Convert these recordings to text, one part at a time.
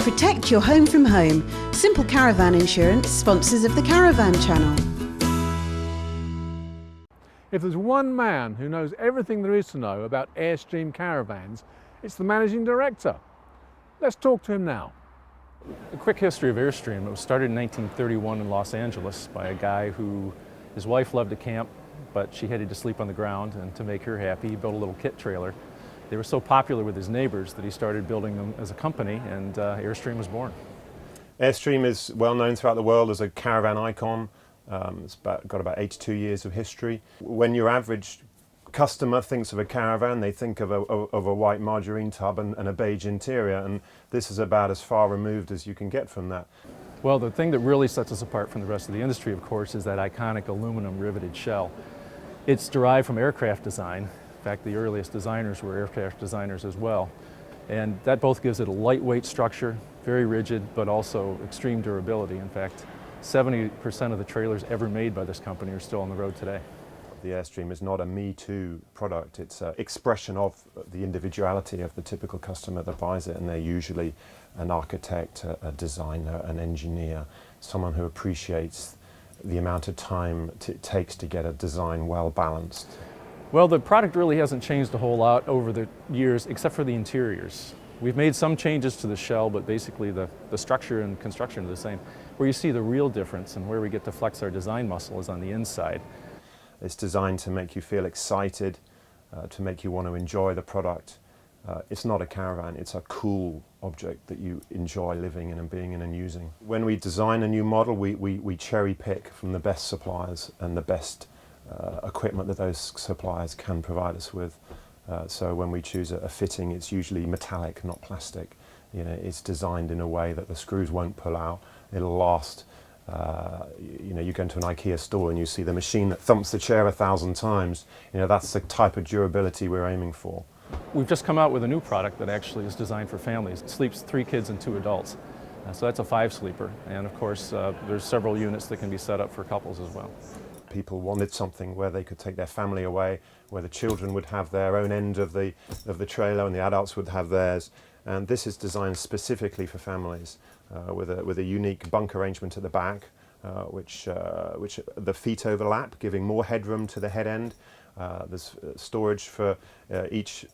Protect your home from home. Simple Caravan Insurance, sponsors of the Caravan Channel. If there's one man who knows everything there is to know about Airstream caravans, it's the managing director. Let's talk to him now. A quick history of Airstream. It was started in 1931 in Los Angeles by a guy who, his wife loved to camp, but she hated to sleep on the ground, and to make her happy, he built a little kit trailer. They were so popular with his neighbors that he started building them as a company, and Airstream was born. Airstream is well known throughout the world as a caravan icon. It's got about 82 years of history. When your average customer thinks of a caravan, they think of a white margarine tub and a beige interior, and this is about as far removed as you can get from that. Well, the thing that really sets us apart from the rest of the industry, of course, is that iconic aluminum riveted shell. It's derived from aircraft design. In fact, the earliest designers were aircraft designers as well. And that both gives it a lightweight structure, very rigid, but also extreme durability. In fact, 70% of the trailers ever made by this company are still on the road today. The Airstream is not a Me Too product. It's an expression of the individuality of the typical customer that buys it, and they're usually an architect, a designer, an engineer, someone who appreciates the amount of time it takes to get a design well balanced. Well, the product really hasn't changed a whole lot over the years, except for the interiors. We've made some changes to the shell, but basically the structure and construction are the same. Where you see the real difference and where we get to flex our design muscle is on the inside. It's designed to make you feel excited, to make you want to enjoy the product. It's not a caravan, it's a cool object that you enjoy living in and being in and using. When we design a new model, we cherry pick from the best suppliers and the best equipment that those suppliers can provide us with. So when we choose a fitting, it's usually metallic, not plastic. You know, it's designed in a way that the screws won't pull out. It'll last. You know, you go into an IKEA store and you see the machine that thumps the chair 1,000 times. You know, that's the type of durability we're aiming for. We've just come out with a new product that actually is designed for families. It sleeps 3 kids and 2 adults. So that's a 5-sleeper. And of course, there's several units that can be set up for couples as well. People wanted something where they could take their family away, where the children would have their own end of the trailer and the adults would have theirs. And this is designed specifically for families, with a unique bunk arrangement at the back, which the feet overlap, giving more headroom to the head end. There's storage for each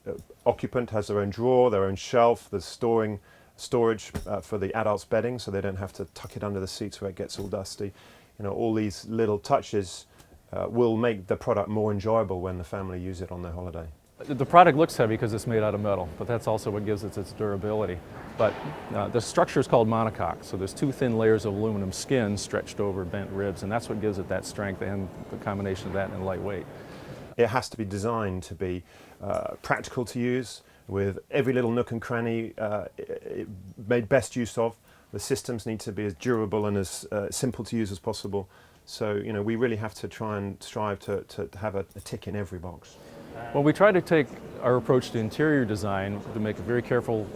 occupant has their own drawer, their own shelf. There's storage for the adults' bedding, so they don't have to tuck it under the seats where it gets all dusty. You know, all these little touches will make the product more enjoyable when the family use it on their holiday. The product looks heavy because it's made out of metal, but that's also what gives it its durability. But the structure is called monocoque, so there's 2 thin layers of aluminum skin stretched over bent ribs, and that's what gives it that strength and the combination of that and lightweight. It has to be designed to be practical to use, with every little nook and cranny made best use of. The systems need to be as durable and as simple to use as possible. So, you know, we really have to try and strive to have a tick in every box. Well, we try to take our approach to interior design to make a very careful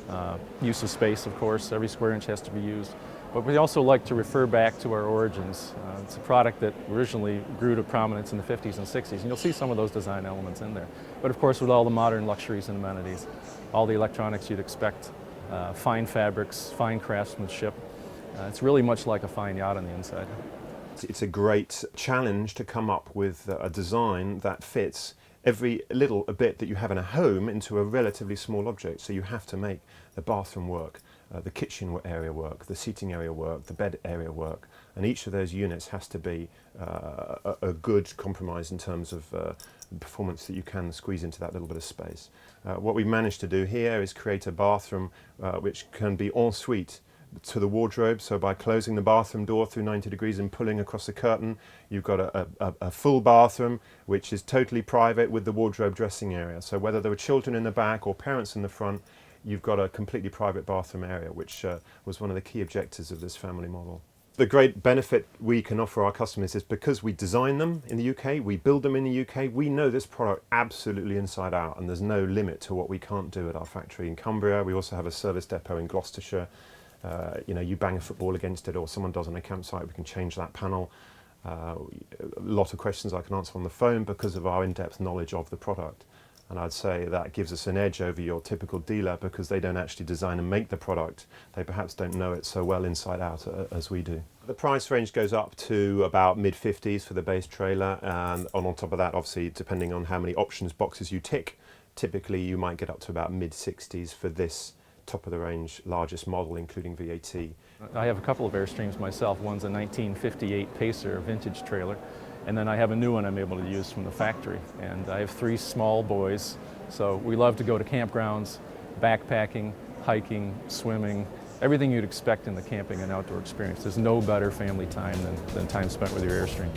use of space, of course. Every square inch has to be used. But we also like to refer back to our origins. It's a product that originally grew to prominence in the 50s and 60s, and you'll see some of those design elements in there. But of course, with all the modern luxuries and amenities, all the electronics you'd expect, fine fabrics, fine craftsmanship. It's really much like a fine yacht on the inside. It's a great challenge to come up with a design that fits every little bit that you have in a home into a relatively small object. So you have to make the bathroom work, the kitchen area work, the seating area work, the bed area work, and each of those units has to be a good compromise in terms of performance that you can squeeze into that little bit of space. What we've managed to do here is create a bathroom which can be ensuite to the wardrobe. So by closing the bathroom door through 90 degrees and pulling across the curtain, you've got a full bathroom which is totally private with the wardrobe dressing area. So whether there were children in the back or parents in the front, you've got a completely private bathroom area, which was one of the key objectives of this family model. The great benefit we can offer our customers is because we design them in the UK, we build them in the UK, we know this product absolutely inside out, and there's no limit to what we can't do at our factory in Cumbria. We also have a service depot in Gloucestershire. You know, you bang a football against it or someone does on a campsite, we can change that panel. A lot of questions I can answer on the phone because of our in-depth knowledge of the product. And I'd say that gives us an edge over your typical dealer because they don't actually design and make the product. They perhaps don't know it so well inside out as we do. The price range goes up to about mid-50s for the base trailer, and on top of that, obviously, depending on how many options boxes you tick, typically you might get up to about mid-60s for this top of the range largest model, including VAT. I have a couple of Airstreams myself. One's a 1958 Pacer vintage trailer, and then I have a new one I'm able to use from the factory. And I have 3 small boys, so we love to go to campgrounds, backpacking, hiking, swimming, everything you'd expect in the camping and outdoor experience. There's no better family time than time spent with your Airstream.